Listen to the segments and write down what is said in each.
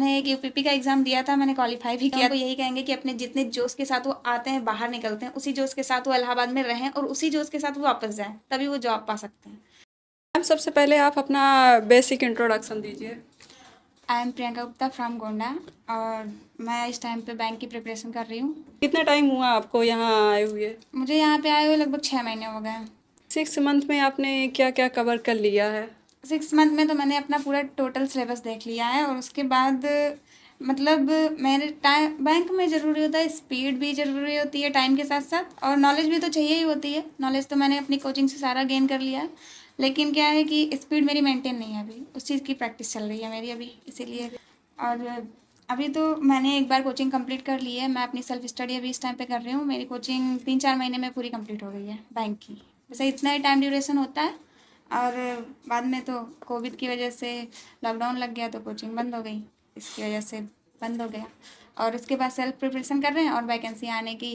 मैंने एक यूपीपी का एग्ज़ाम दिया था, मैंने क्वालिफाई भी किया। तो यही कहेंगे कि अपने जितने जोश के साथ वो आते हैं, बाहर निकलते हैं, उसी जोश के साथ वो इलाहाबाद में रहें और उसी जोश के साथ वो वापस जाएँ, तभी वो जॉब पा सकते हैं। मैम, सबसे पहले आप अपना बेसिक इंट्रोडक्शन दीजिए। I am Priyanka Gupta from Gonda और मैं इस टाइम पे बैंक की प्रिपरेशन कर रही हूँ। कितना टाइम हुआ आपको यहाँ आए हुए? मुझे यहाँ पे आए हुए लगभग 6 महीने हो गए हैं। 6 मंथ में आपने क्या क्या कवर कर लिया है? 6 मंथ में तो मैंने अपना पूरा टोटल सिलेबस देख लिया है और उसके बाद मतलब मैंने टाइम बैंक में ज़रूरी होता है, स्पीड भी ज़रूरी होती है टाइम के साथ साथ, और नॉलेज भी तो चाहिए ही होती है। नॉलेज तो मैंने अपनी कोचिंग से सारा गेन कर लिया है, लेकिन क्या है कि स्पीड मेरी मेंटेन नहीं है अभी, उस चीज़ की प्रैक्टिस चल रही है मेरी अभी, इसीलिए। और अभी तो मैंने एक बार कोचिंग कंप्लीट कर ली है, मैं अपनी सेल्फ स्टडी अभी इस टाइम पे कर रही हूँ। मेरी कोचिंग 3-4 महीने में पूरी कंप्लीट हो गई है बैंक की। वैसे इतना ही टाइम ड्यूरेशन होता है, और बाद में तो कोविड की वजह से लॉकडाउन लग गया तो कोचिंग बंद हो गई, इसकी वजह से बंद हो गया। और उसके बाद सेल्फ प्रिपरेशन कर रहे हैं और वैकेंसी आने की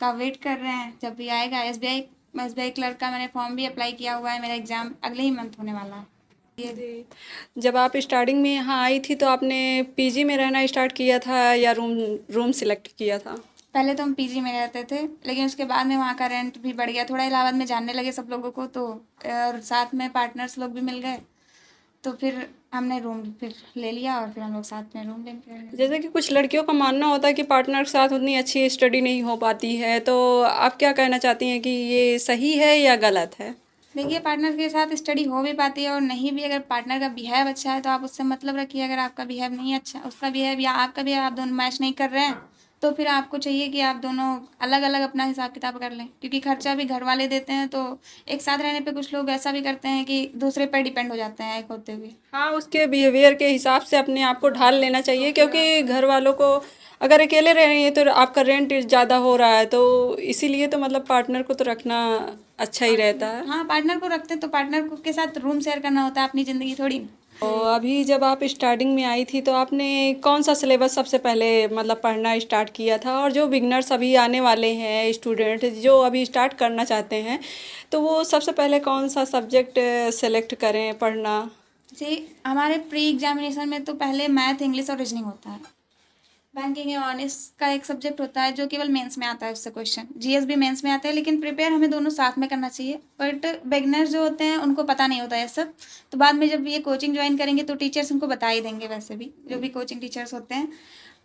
का वेट कर रहे हैं, जब भी आएगा। एसबीआई क्लर्क का मैंने फॉर्म भी अप्लाई किया हुआ है, मेरा एग्ज़ाम अगले ही मंथ होने वाला है। जी। जब आप स्टार्टिंग में यहाँ आई थी तो आपने पीजी में रहना स्टार्ट किया था या रूम रूम सिलेक्ट किया था? पहले तो हम पीजी में रहते थे, लेकिन उसके बाद में वहाँ का रेंट भी बढ़ गया थोड़ा, इलाहाबाद में जानने लगे सब लोगों को, तो और साथ में पार्टनर्स लोग भी मिल गए, तो फिर हमने रूम फिर ले लिया और फिर हम लोग साथ में रूम लेते। जैसे कि कुछ लड़कियों का मानना होता है कि पार्टनर के साथ उतनी अच्छी स्टडी नहीं हो पाती है, तो आप क्या कहना चाहती हैं कि ये सही है या गलत है? देखिए, पार्टनर के साथ स्टडी हो भी पाती है और नहीं भी। अगर पार्टनर का बिहेव अच्छा है तो आप उससे मतलब रखिए, अगर आपका बिहेव नहीं अच्छा, उसका बिहेव या आपका बिहेव, आप दोनों मैच नहीं कर रहे हैं, तो फिर आपको चाहिए कि आप दोनों अलग अलग अपना हिसाब किताब कर लें, क्योंकि खर्चा भी घर वाले देते हैं, तो एक साथ रहने पे कुछ लोग ऐसा भी करते हैं कि दूसरे पर डिपेंड हो जाते हैं एक होते हुए। हाँ, उसके बिहेवियर के हिसाब से अपने आप को ढाल लेना चाहिए, क्योंकि घर वालों को अगर अकेले रह रही है तो आपका रेंट ज़्यादा हो रहा है, तो इसीलिए तो मतलब पार्टनर को तो रखना अच्छा ही रहता है। हाँ, पार्टनर को रखते हैं तो पार्टनर को के साथ रूम शेयर करना होता है, अपनी ज़िंदगी थोड़ी। तो अभी जब आप स्टार्टिंग में आई थी तो आपने कौन सा सिलेबस सबसे पहले मतलब पढ़ना स्टार्ट किया था? और जो बिगनर्स अभी आने वाले हैं, स्टूडेंट जो अभी स्टार्ट करना चाहते हैं, तो वो सबसे पहले कौन सा सब्जेक्ट सेलेक्ट करें पढ़ना? जी, हमारे प्री एग्जामिनेशन में तो पहले मैथ, इंग्लिश और रीजनिंग होता है। बैंकिंग या ऑनेस्ट का एक सब्जेक्ट होता है जो केवल मेंस में आता है, उससे क्वेश्चन। जीएस भी मेंस में आता है, लेकिन प्रिपेयर हमें दोनों साथ में करना चाहिए। बट बिगनर्स जो होते हैं उनको पता नहीं होता है सब, तो बाद में जब ये कोचिंग ज्वाइन करेंगे तो टीचर्स उनको बता ही देंगे, वैसे भी जो भी कोचिंग टीचर्स होते हैं।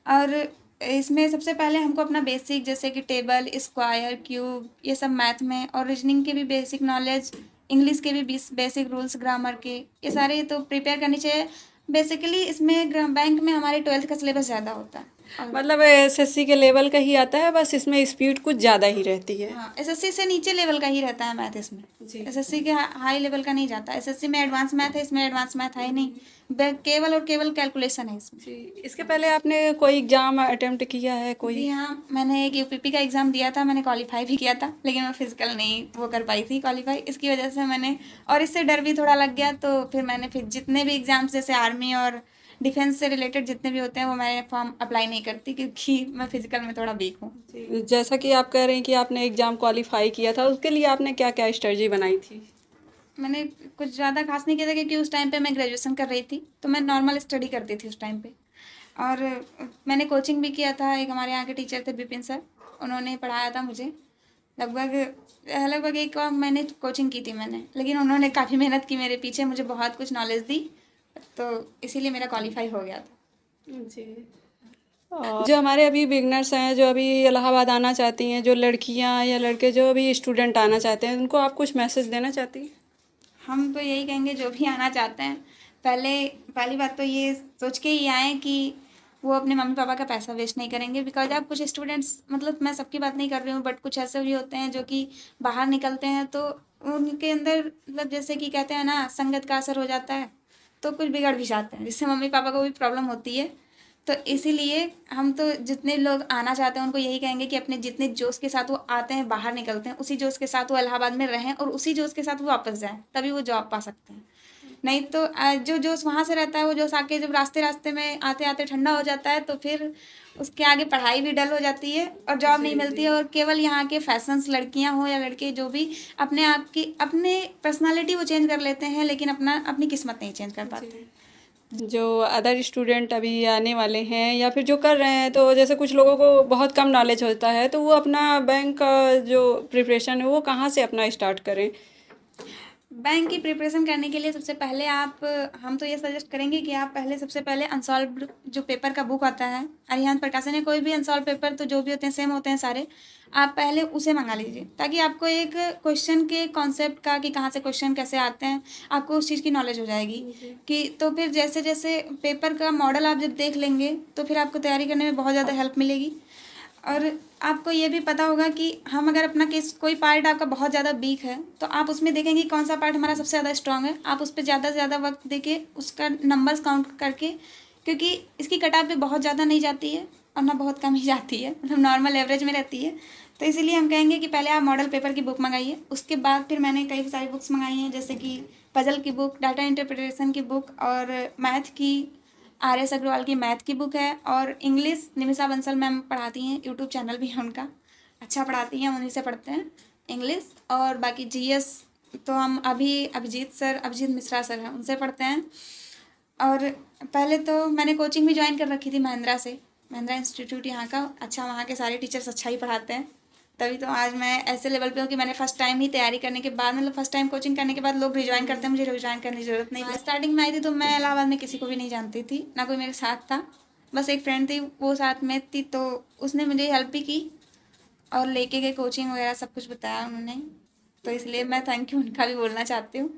और इसमें सबसे पहले हमको अपना बेसिक, जैसे कि टेबल, स्क्वायर, क्यूब, ये सब मैथ में, और रीजनिंग के भी बेसिक नॉलेज, इंग्लिश के भी बेसिक रूल्स, ग्रामर के, ये सारे तो प्रिपेयर करनी चाहिए। बेसिकली इसमें बैंक में हमारे 12th का सिलेबस ज़्यादा होता है। मतलब एसएससी के लेवल का ही आता है, बस इसमें स्पीड कुछ ज़्यादा ही रहती है। हाँ, एसएससी से नीचे लेवल का ही रहता है मैथ इसमें। जी। एसएससी के हाई लेवल का नहीं जाता। एसएससी में एडवांस मैथ है, इसमें एडवांस मैथ है ही नहीं, केवल और केवल कैलकुलेशन है इसमें। जी, इसके पहले आपने कोई एग्ज़ाम अटेम्प्ट किया है कोई? जी हाँ, मैंने एक यूपीपी का एग्ज़ाम दिया था, मैंने क्वालिफाई भी किया था, लेकिन मैं फिजिकल नहीं वो कर पाई थी क्वालिफाई, इसकी वजह से मैंने, और इससे डर भी थोड़ा लग गया, तो फिर मैंने फिर जितने भी एग्ज़ाम्स जैसे आर्मी और डिफेंस से रिलेटेड जितने भी होते हैं वो मैं फॉर्म अप्लाई नहीं करती, क्योंकि मैं फिजिकल में थोड़ा वीक हूँ। जी, जैसा कि आप कह रहे हैं कि आपने एग्ज़ाम क्वालिफाई किया था, उसके लिए आपने क्या क्या स्ट्रेटजी बनाई थी? मैंने कुछ ज़्यादा खास नहीं किया था, क्योंकि उस टाइम पे मैं ग्रेजुएशन कर रही थी, तो मैं नॉर्मल स्टडी करती थी उस टाइम पे। और मैंने कोचिंग भी किया था, एक हमारे यहाँ के टीचर थे विपिन सर, उन्होंने पढ़ाया था मुझे। लगभग लगभग एक महीने कोचिंग की थी मैंने, लेकिन उन्होंने काफ़ी मेहनत की मेरे पीछे, मुझे बहुत कुछ नॉलेज दी, तो इसीलिए मेरा क्वालिफाई हो गया था। जी। और जो हमारे अभी बिगनर्स हैं, जो अभी इलाहाबाद आना चाहती हैं, जो लड़कियां या लड़के जो अभी स्टूडेंट आना चाहते हैं, उनको आप कुछ मैसेज देना चाहती हैं? हम तो यही कहेंगे, जो भी आना चाहते हैं, पहली बात तो ये सोच के ही आएँ कि वो अपने मम्मी पापा का पैसा वेस्ट नहीं करेंगे। बिकॉज आप कुछ स्टूडेंट्स, मतलब मैं सबकी बात नहीं कर रही हूँ, बट कुछ ऐसे भी होते हैं जो कि बाहर निकलते हैं तो उनके अंदर, मतलब जैसे कि कहते हैं ना, संगत का असर हो जाता है, तो कुछ बिगड़ भी जाते हैं, जिससे मम्मी पापा को भी प्रॉब्लम होती है। तो इसीलिए हम तो जितने लोग आना चाहते हैं उनको यही कहेंगे कि अपने जितने जोश के साथ वो आते हैं, बाहर निकलते हैं, उसी जोश के साथ वो इलाहाबाद में रहें और उसी जोश के साथ वो वापस जाएँ, तभी वो जॉब पा सकते हैं। नहीं तो जो जोश वहाँ से रहता है, वो जोश आके जब रास्ते रास्ते में आते आते ठंडा हो जाता है, तो फिर उसके आगे पढ़ाई भी डल हो जाती है और जॉब नहीं मिलती है, और केवल यहाँ के फैशंस, लड़कियाँ हो या लड़के, जो भी अपने आप की अपने पर्सनालिटी वो चेंज कर लेते हैं, लेकिन अपनी किस्मत नहीं चेंज कर पाते। जो अदर स्टूडेंट अभी आने वाले हैं या फिर जो कर रहे हैं, तो जैसे कुछ लोगों को बहुत कम नॉलेज होता है, तो वो अपना बैंक का जो प्रिपरेशन है वो कहाँ से अपना स्टार्ट करें? बैंक की प्रिपरेशन करने के लिए सबसे पहले आप हम तो ये सजेस्ट करेंगे कि आप पहले सबसे पहले अनसॉल्व्ड जो पेपर का बुक आता है, अरिहंत प्रकाशन या कोई भी अनसॉल्व पेपर तो जो भी होते हैं सेम होते हैं सारे, आप पहले उसे मंगा लीजिए ताकि आपको एक क्वेश्चन के कॉन्सेप्ट का कि कहाँ से क्वेश्चन कैसे आते हैं आपको उस चीज़ की नॉलेज हो जाएगी कि तो फिर जैसे जैसे पेपर का मॉडल आप जब देख लेंगे तो फिर आपको तैयारी करने में बहुत ज़्यादा हेल्प मिलेगी। और आपको ये भी पता होगा कि हम अगर अपना केस कोई पार्ट आपका बहुत ज़्यादा वीक है तो आप उसमें देखेंगे कौन सा पार्ट हमारा सबसे ज़्यादा स्ट्रांग है, आप उस पर ज़्यादा से ज़्यादा वक्त देके उसका नंबर्स काउंट करके, क्योंकि इसकी कटाव पे बहुत ज़्यादा नहीं जाती है और ना बहुत कम ही जाती है, मतलब नॉर्मल एवरेज में रहती है। तो इसीलिए हम कहेंगे कि पहले आप मॉडल पेपर की बुक मंगाइए, उसके बाद फिर मैंने कई सारी बुक्स मंगाई हैं जैसे कि पजल की बुक, डाटा इंटरप्रिटेशन की बुक और मैथ की आर.एस. अग्रवाल की मैथ की बुक है और इंग्लिश निमिषा बंसल मैम पढ़ाती हैं, यूट्यूब चैनल भी है उनका, अच्छा पढ़ाती हैं, उन्हीं से पढ़ते हैं इंग्लिश। और बाकी जीएस तो हम अभिजीत मिश्रा सर हैं, उनसे पढ़ते हैं। और पहले तो मैंने कोचिंग भी ज्वाइन कर रखी थी महिंद्रा इंस्टीट्यूट यहाँ का, अच्छा वहाँ के सारे टीचर्स अच्छा ही पढ़ाते हैं, तभी तो आज मैं ऐसे लेवल पे हूँ कि मैंने फर्स्ट टाइम ही तैयारी करने के बाद, मतलब फर्स्ट टाइम कोचिंग करने के बाद लोग रिज्वाइन करते हैं, मुझे रिज्वाइन करने की ज़रूरत नहीं। स्टार्टिंग में आई थी तो मैं इलाहाबाद में किसी को भी नहीं जानती थी, ना कोई मेरे साथ था, बस एक फ्रेंड थी वो साथ में थी तो उसने मुझे हेल्प भी की और लेके गए कोचिंग वगैरह सब कुछ बताया उन्होंने, तो इसलिए मैं थैंक यू उनका भी बोलना चाहती हूँ।